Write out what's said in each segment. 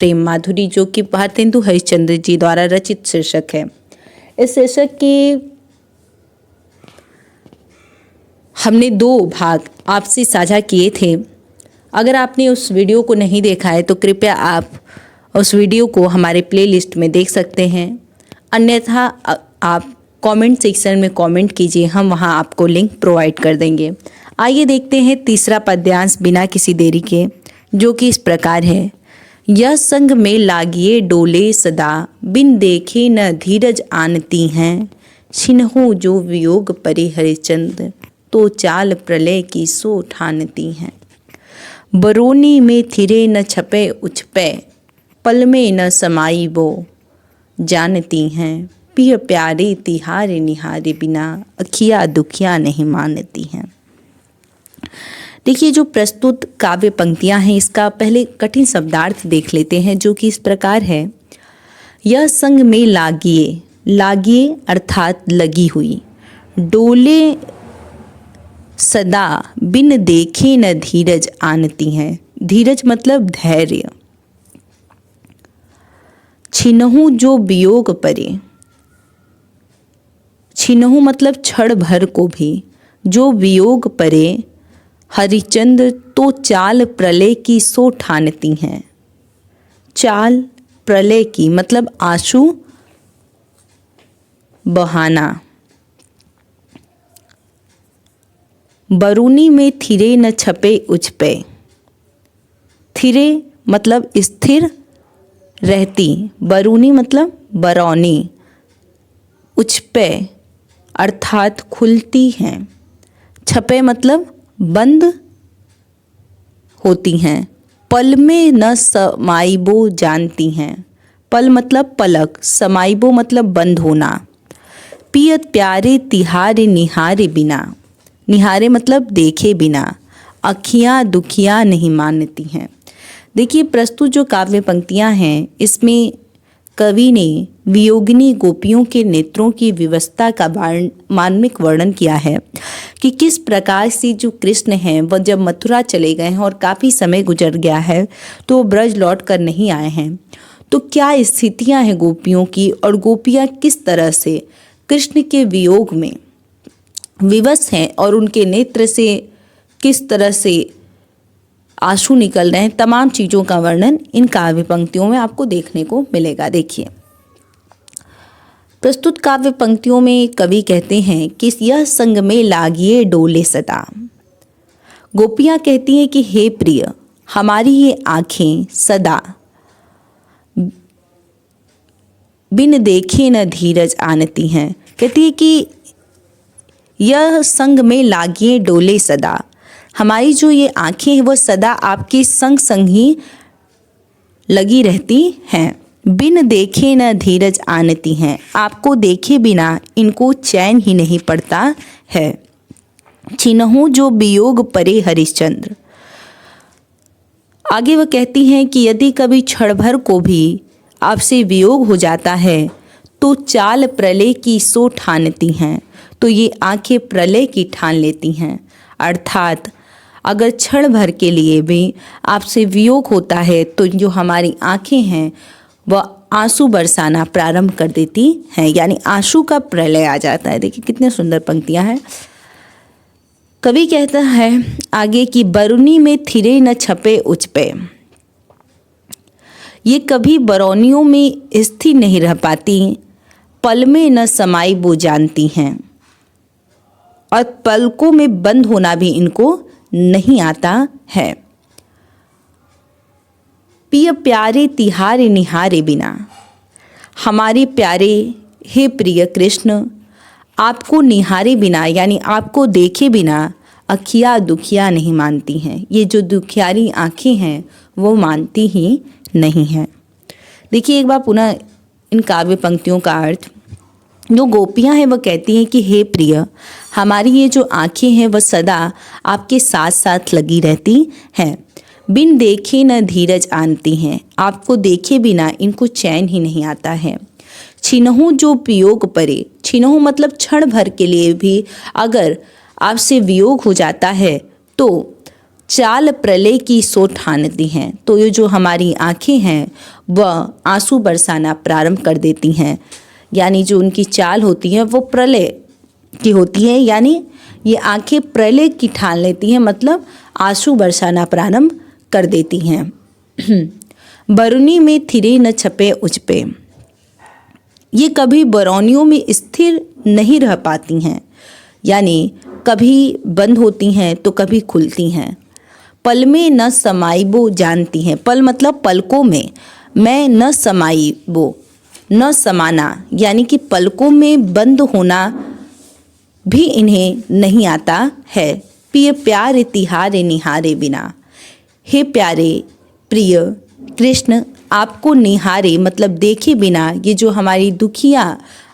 प्रेम माधुरी, जो कि भारतेंदु हरिश्चंद्र जी द्वारा रचित शीर्षक है। इस शीर्षक के हमने 2 भाग आपसे साझा किए थे। अगर आपने उस वीडियो को नहीं देखा है तो कृपया आप उस वीडियो को हमारे प्लेलिस्ट में देख सकते हैं, अन्यथा आप कमेंट सेक्शन में कमेंट कीजिए, हम वहां आपको लिंक प्रोवाइड कर देंगे। आइए देखते हैं तीसरा पद्यांश बिना किसी देरी के, जो कि इस प्रकार है। यह संग में लागिए डोले सदा, बिन देखे न धीरज आनती हैं। छिन्हु जो वियोग परे हरिचंद्र, तो चाल प्रलय की सो ठानती हैं। बरोनी में थिरे न छपे उछपे, पल में न समाई वो जानती हैं। पिय प्यारे तिहारे निहारे बिना, अखिया दुखिया नहीं मानती हैं। देखिए, जो प्रस्तुत काव्य पंक्तियां हैं इसका पहले कठिन शब्दार्थ देख लेते हैं, जो कि इस प्रकार है। यह संग में लागिए, लागिए अर्थात लगी हुई, डोले सदा बिन देखे न धीरज आनती हैं। धीरज मतलब धैर्य। छिन्हु जो वियोग परे, छिन्हु मतलब क्षण भर को भी, जो वियोग परे हरिचंद्र, तो चाल प्रलय की सो ठानती हैं। चाल प्रलय की मतलब आंसू बहाना। बरूनी में थिरे न छपे उछपे, थिरे मतलब स्थिर रहती, बरूनी मतलब बरौनी, उछपे अर्थात खुलती हैं, छपे मतलब बंद होती हैं। पल में न समाइबो जानती हैं, पल मतलब पलक, समाइबो मतलब बंद होना। पियत प्यारे तिहारे निहारे बिना, निहारे मतलब देखे बिना, अखियाँ दुखियाँ नहीं मानती हैं। देखिए, प्रस्तुत जो काव्य पंक्तियाँ हैं इसमें कवि ने वियोगिनी गोपियों के नेत्रों की विवस्था का मार्मिक वर्णन किया है कि किस प्रकार से जो कृष्ण हैं वह जब मथुरा चले गए हैं और काफ़ी समय गुजर गया है तो वो ब्रज लौट कर नहीं आए हैं, तो क्या स्थितियां हैं गोपियों की, और गोपियां किस तरह से कृष्ण के वियोग में विवश हैं और उनके नेत्र से किस तरह से आंसू निकल रहे हैं। तमाम चीज़ों का वर्णन इन काव्य पंक्तियों में आपको देखने को मिलेगा। देखिए, प्रस्तुत काव्य पंक्तियों में कवि कहते हैं कि यह संग में लागिए डोले सदा। गोपियाँ कहती हैं कि हे प्रिय, हमारी ये आँखें सदा बिन देखे न धीरज आनती हैं। कहती है कि यह संग में लागिए डोले सदा, हमारी जो ये आँखें हैं वह सदा आपके संग संग ही लगी रहती हैं। बिन देखे न धीरज आनती हैं, आपको देखे बिना इनको चैन ही नहीं पड़ता है। छिन्हु जो वियोग परे हरिश्चंद्र, आगे वह कहती हैं कि यदि कभी क्षण भर को भी आपसे वियोग हो जाता है तो चाल प्रलय की सो ठानती हैं, तो ये आंखें प्रलय की ठान लेती हैं। अर्थात अगर क्षण भर के लिए भी आपसे वियोग होता है तो जो हमारी आंखें हैं वह आंसू बरसाना प्रारंभ कर देती हैं, यानी आंसू का प्रलय आ जाता है। देखिए कितनी सुंदर पंक्तियां हैं। कवि कहता है आगे कि बरौनी में थिरे न छपे उछपे, ये कभी बरौनियों में स्थिर नहीं रह पाती, पल में न समाई वो जानती हैं, और पलकों में बंद होना भी इनको नहीं आता है। पिय प्यारे तिहारे निहारे बिना, हमारे प्यारे हे प्रिय कृष्ण, आपको निहारे बिना यानी आपको देखे बिना अखियाँ दुखिया नहीं मानती हैं। ये जो दुखियारी आँखें हैं वो मानती ही नहीं हैं। देखिए एक बार पुनः इन काव्य पंक्तियों का अर्थ। जो गोपियाँ हैं वह कहती हैं कि हे प्रिय, हमारी ये जो आँखें हैं वह सदा आपके साथ साथ लगी रहती हैं। बिन देखे न धीरज आनती हैं, आपको देखे बिना इनको चैन ही नहीं आता है। छिन्हु जो वियोग परे, छिन्हु मतलब क्षण भर के लिए भी अगर आपसे वियोग हो जाता है तो चाल प्रलय की सो ठानती हैं। तो ये जो हमारी आँखें हैं वह आंसू बरसाना प्रारंभ कर देती हैं, यानी जो उनकी चाल होती है वो प्रलय की होती है, यानी ये आंखें प्रलय की ठान लेती हैं, मतलब आंसू बरसाना प्रारंभ कर देती हैं। बरुनी में थिरे न छपे उजपे, ये कभी बरौनियों में स्थिर नहीं रह पाती हैं, यानी कभी बंद होती हैं तो कभी खुलती हैं। पल में न समाइबो जानती हैं, पल मतलब पलकों में, मैं न समाइबो न समाना, यानी कि पलकों में बंद होना भी इन्हें नहीं आता है। प्रिय प्यारे तिहारे निहारे बिना, हे प्यारे प्रिय कृष्ण आपको निहारे मतलब देखे बिना ये जो हमारी दुखिया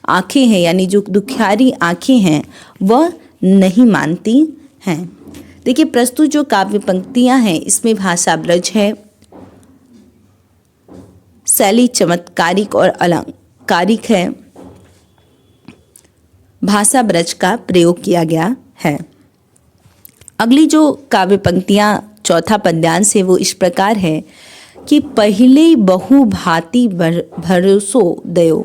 आँखें हैं, यानी जो दुखियारी आँखें हैं वह नहीं मानती हैं। देखिए प्रस्तुत जो काव्य पंक्तियाँ हैं इसमें भाषा ब्रज है, शैली चमत्कारिक और अलंकारिक है, भाषा ब्रज का प्रयोग किया गया है। अगली जो काव्य पंक्तियाँ चौथा पद्यांश है वो इस प्रकार है कि पहले बहु भांति भरोसो दयो,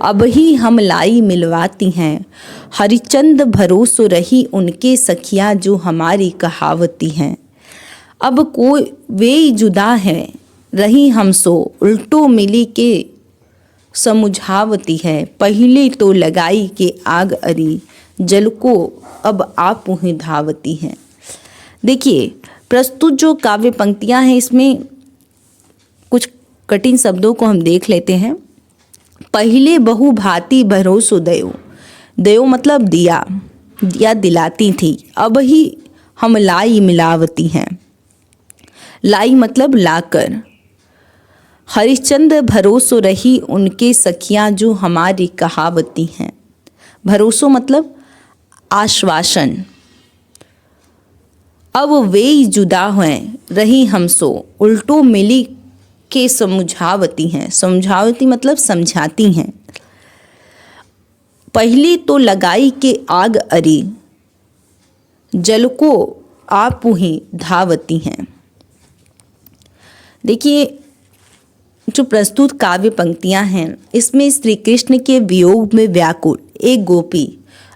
अब ही हम लाई मिलवाती हैं, हरिचंद भरोसो रही उनके सखियाँ जो हमारी कहावती हैं। अब कोई वे जुदा है रही हमसो, उल्टो मिली के समुझावती है, पहले तो लगाई के आग अरी, जल को अब आप ही धावती हैं। देखिए प्रस्तुत जो काव्य पंक्तियाँ हैं इसमें कुछ कठिन शब्दों को हम देख लेते हैं। पहले बहु भांति भरोसो दयो, दयो मतलब दिया या दिलाती थी, अब ही हम लाई मिलावती हैं, लाई मतलब लाकर। हरिश्चंद भरोसो रही उनके सखियाँ जो हमारी कहावती हैं, भरोसो मतलब आश्वासन। अब वे जुदा हैं रही हमसो, उल्टो मिली के समझावती हैं, समझावती मतलब समझाती हैं। पहले तो लगाई के आग अरी, जल को आप ही धावती हैं। देखिए जो प्रस्तुत काव्य पंक्तियां हैं इसमें श्री कृष्ण के वियोग में व्याकुल एक गोपी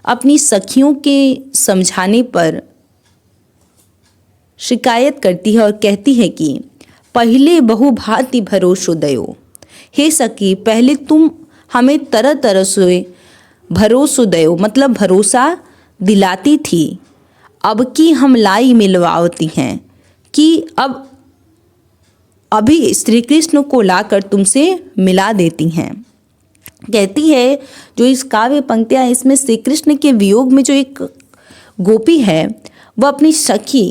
अपनी सखियों के समझाने पर शिकायत करती है और कहती है कि पहले बहु भांति भरोसो दयो, हे सखी पहले तुम हमें तरह तरह से भरोसो दयो मतलब भरोसा दिलाती थी, अब की हम लाई मिलवावती हैं कि अब अभी श्री कृष्ण को लाकर तुमसे मिला देती हैं। कहती है जो इस काव्य पंक्तियाँ इसमें श्री कृष्ण के वियोग में जो एक गोपी है वह अपनी सखी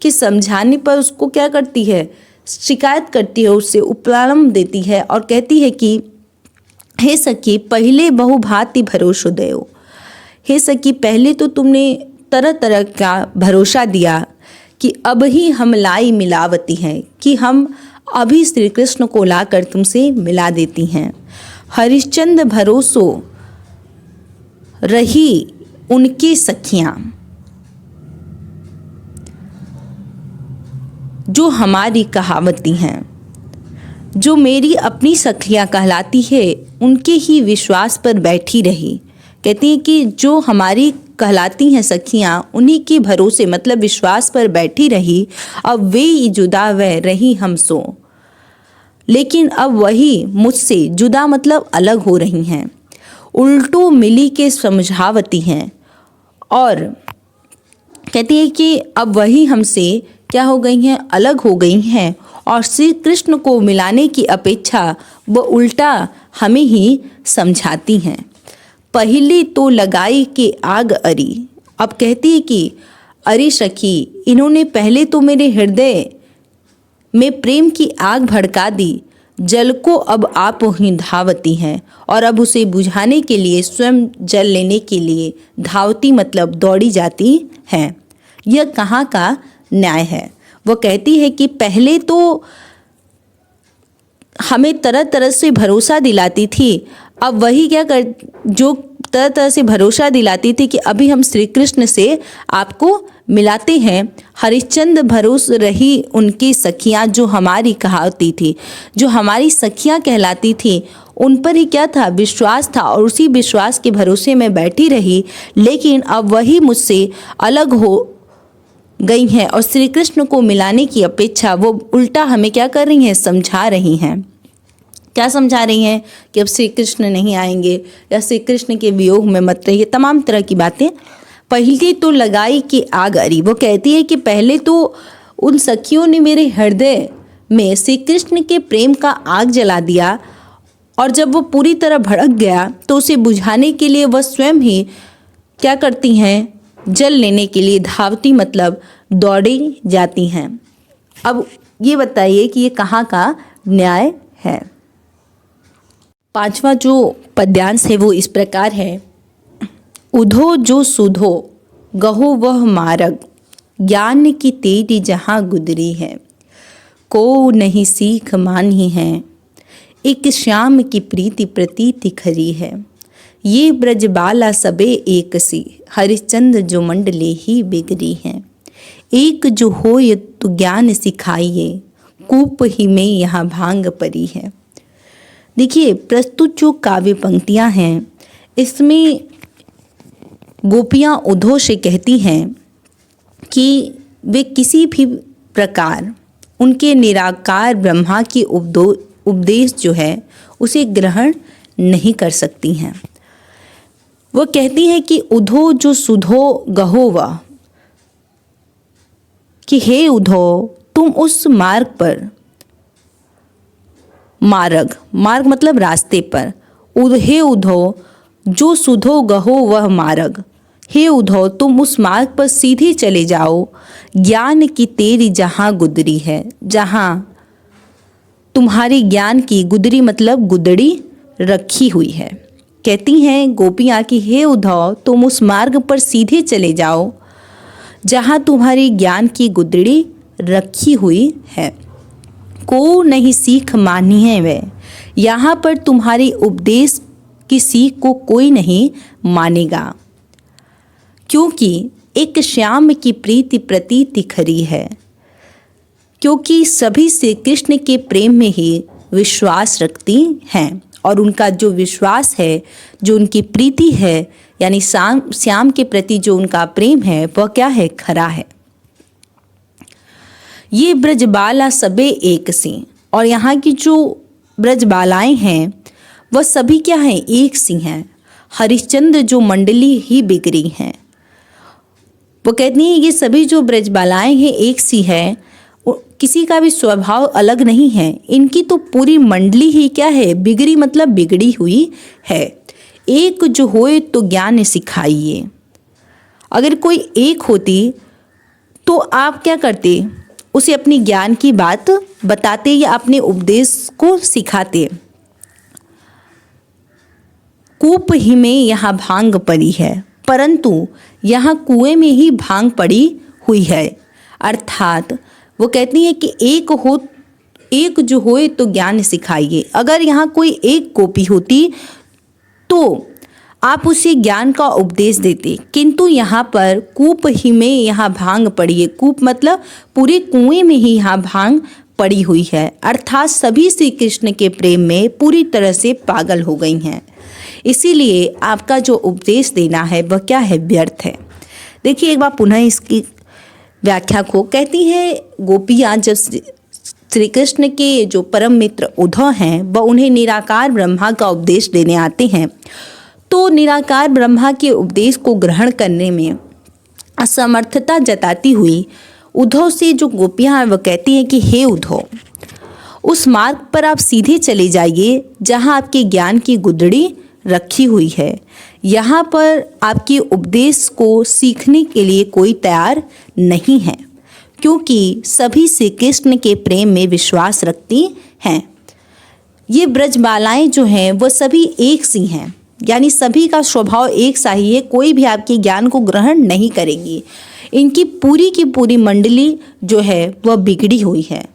के समझाने पर उसको क्या करती है, शिकायत करती है, उससे उपलाम देती है और कहती है कि हे सखी पहले बहु भांति भरोसो दयो, हे सखी पहले तो तुमने तरह तरह का भरोसा दिया कि अब ही हम लाई मिलावती हैं, कि हम अभी श्री कृष्ण को लाकर तुमसे मिला देती हैं। हरिश्चंद भरोसो रही उनकी सखियाँ जो हमारी कहावती हैं, जो मेरी अपनी सखियाँ कहलाती है उनके ही विश्वास पर बैठी रही। कहती हैं कि जो हमारी कहलाती हैं सखियाँ उन्हीं के भरोसे मतलब विश्वास पर बैठी रही, अब वे जुदा वह रही हमसो, लेकिन अब वही मुझसे जुदा मतलब अलग हो रही हैं, उल्टो मिली के समझावती हैं। और कहती है कि अब वही हमसे क्या हो गई हैं, अलग हो गई हैं और श्री कृष्ण को मिलाने की अपेक्षा वो उल्टा हमें ही समझाती हैं। पहले तो लगाई के आग अरी, अब कहती है कि अरे सखी इन्होंने पहले तो मेरे हृदय में प्रेम की आग भड़का दी, जल को अब आप ही धावती हैं और अब उसे बुझाने के लिए स्वयं जल लेने के लिए धावती मतलब दौड़ी जाती हैं। यह कहाँ का न्याय है। वो कहती है कि पहले तो हमें तरह तरह से भरोसा दिलाती थी, अब वही क्या कर जो तरह तरह से भरोसा दिलाती थी कि अभी हम श्री कृष्ण से आपको मिलाते हैं। हरिश्चंद्र भरोस रही उनकी सखियाँ, जो हमारी कहती थी, जो हमारी सखियाँ कहलाती थी, उन पर ही क्या था, विश्वास था, और उसी विश्वास के भरोसे में बैठी रही। लेकिन अब वही मुझसे अलग हो गई हैं और श्री कृष्ण को मिलाने की अपेक्षा वो उल्टा हमें क्या कर रही हैं, समझा रही हैं। क्या समझा रही हैं कि अब श्री कृष्ण नहीं आएंगे या श्री कृष्ण के वियोग में मत रहिए, तमाम तरह की बातें। पहले तो लगाई कि आग अरी, वो कहती है कि पहले तो उन सखियों ने मेरे हृदय में श्री कृष्ण के प्रेम का आग जला दिया, और जब वो पूरी तरह भड़क गया तो उसे बुझाने के लिए वह स्वयं ही क्या करती हैं, जल लेने के लिए धावती मतलब दौड़ी जाती हैं। अब ये बताइए कि ये कहाँ का न्याय है। पांचवा जो पद्यांश है वो इस प्रकार है। उधो जो सुधो गहो वह मार्ग, ज्ञान की तेरी जहाँ गुदरी है। को नहीं सीख मानी है, एक श्याम की प्रीति प्रतीति खरी है। ये ब्रजबाला सबे एक सी, हरिश्चंद्र जो मंडले ही बिगड़ी हैं। एक जो होय तो ज्ञान सिखाइए, कूप ही में यहाँ भांग परी है। देखिए, प्रस्तुत जो काव्य पंक्तियाँ हैं इसमें गोपियाँ उद्धव से कहती हैं कि वे किसी भी प्रकार उनके निराकार ब्रह्मा की उपदेश जो है उसे ग्रहण नहीं कर सकती हैं। वो कहती हैं कि उधो जो सुधो गहो वह, कि हे उधो तुम उस मार्ग पर, मार्ग मतलब रास्ते पर, हे उधो जो सुधो गहो वह मार्ग, हे उधो तुम उस मार्ग पर सीधे चले जाओ। ज्ञान की तेरी जहाँ गुदरी है, जहाँ तुम्हारी ज्ञान की गुदरी मतलब गुदड़ी रखी हुई है। कहती हैं गोपियाँ कि हे उद्धव तुम उस मार्ग पर सीधे चले जाओ जहाँ तुम्हारी ज्ञान की गुदड़ी रखी हुई है। को नहीं सीख मानी है वे, यहाँ पर तुम्हारी उपदेश की सीख को कोई नहीं मानेगा, क्योंकि एक श्याम की प्रीति प्रतीति खरी है। क्योंकि सभी श्री कृष्ण के प्रेम में ही विश्वास रखती हैं, और उनका जो विश्वास है, जो उनकी प्रीति है, यानी श्याम के प्रति जो उनका प्रेम है वह क्या है, खरा है। ये ब्रजबाला सबे एक सी, और यहाँ की जो ब्रजबालाएं हैं वह सभी क्या हैं, एक सी हैं। हरिश्चंद्र जो मंडली ही बिगड़ी हैं। वो कहती हैं ये सभी जो ब्रजबालाएं हैं एक सी हैं, किसी का भी स्वभाव अलग नहीं है। इनकी तो पूरी मंडली ही क्या है, बिगड़ी मतलब बिगड़ी हुई है। एक जो होए तो ज्ञान सिखाइए। अगर कोई एक होती तो आप क्या करते, उसे अपनी ज्ञान की बात बताते या अपने उपदेश को सिखाते। कूप ही में यहाँ भांग पड़ी है, परंतु यहाँ कुएं में ही भांग पड़ी हुई है। अर्थात वो कहती है कि एक जो होए तो ज्ञान सिखाइए। अगर यहाँ कोई एक गोपी होती तो आप उसे ज्ञान का उपदेश देते, किंतु यहाँ पर कूप ही में यहाँ भांग पड़ी है। कूप मतलब पूरे कुएं में ही यहाँ भांग पड़ी हुई है। अर्थात सभी श्री कृष्ण के प्रेम में पूरी तरह से पागल हो गई हैं। इसीलिए आपका जो उपदेश देना है वह क्या है, व्यर्थ है। देखिए एक बार पुनः इसकी व्याख्या को। कहती हैं गोपियाँ जब श्री कृष्ण के जो परम मित्र उद्धव हैं वह उन्हें निराकार ब्रह्मा का उपदेश देने आते हैं, तो निराकार ब्रह्मा के उपदेश को ग्रहण करने में असमर्थता जताती हुई उद्धव से जो गोपियाँ हैं वह कहती हैं कि हे उद्धव, उस मार्ग पर आप सीधे चले जाइए जहाँ आपके ज्ञान की गुदड़ी रखी हुई है। यहाँ पर आपके उपदेश को सीखने के लिए कोई तैयार नहीं है, क्योंकि सभी श्री कृष्ण के प्रेम में विश्वास रखती हैं। ये ब्रजबालाएं जो हैं वह सभी एक सी हैं, यानी सभी का स्वभाव एक सा ही है। कोई भी आपके ज्ञान को ग्रहण नहीं करेगी। इनकी पूरी की पूरी मंडली जो है वह बिगड़ी हुई है।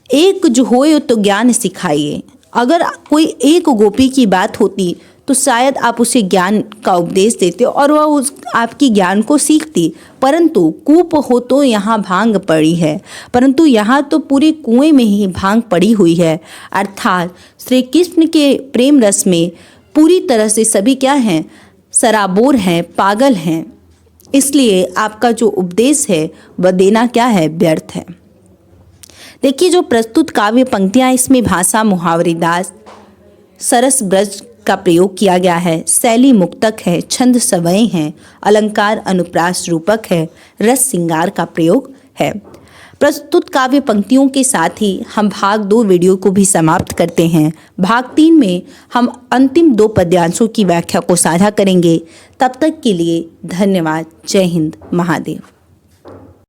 एक जो होए तो ज्ञान सिखाइए। अगर कोई एक गोपी की बात होती तो शायद आप उसे ज्ञान का उपदेश देते और वह उस आपकी ज्ञान को सीखती। परंतु कूप हो तो यहाँ भांग पड़ी है, परंतु यहाँ तो पूरे कुएं में ही भांग पड़ी हुई है। अर्थात श्री कृष्ण के प्रेम रस में पूरी तरह से सभी क्या हैं, सराबोर हैं, पागल हैं। इसलिए आपका जो उपदेश है वह देना क्या है, व्यर्थ है। देखिए जो प्रस्तुत काव्य पंक्तियाँ, इसमें भाषा मुहावरेदार सरस ब्रज का प्रयोग किया गया है, शैली मुक्तक है, छंद सवय हैं, अलंकार अनुप्रास रूपक है, रस श्रृंगार का प्रयोग है। प्रस्तुत काव्य पंक्तियों के साथ ही हम भाग 2 वीडियो को भी समाप्त करते हैं। भाग 3 में हम अंतिम 2 पद्यांशों की व्याख्या को साझा करेंगे। तब तक के लिए धन्यवाद। जय हिंद, महादेव।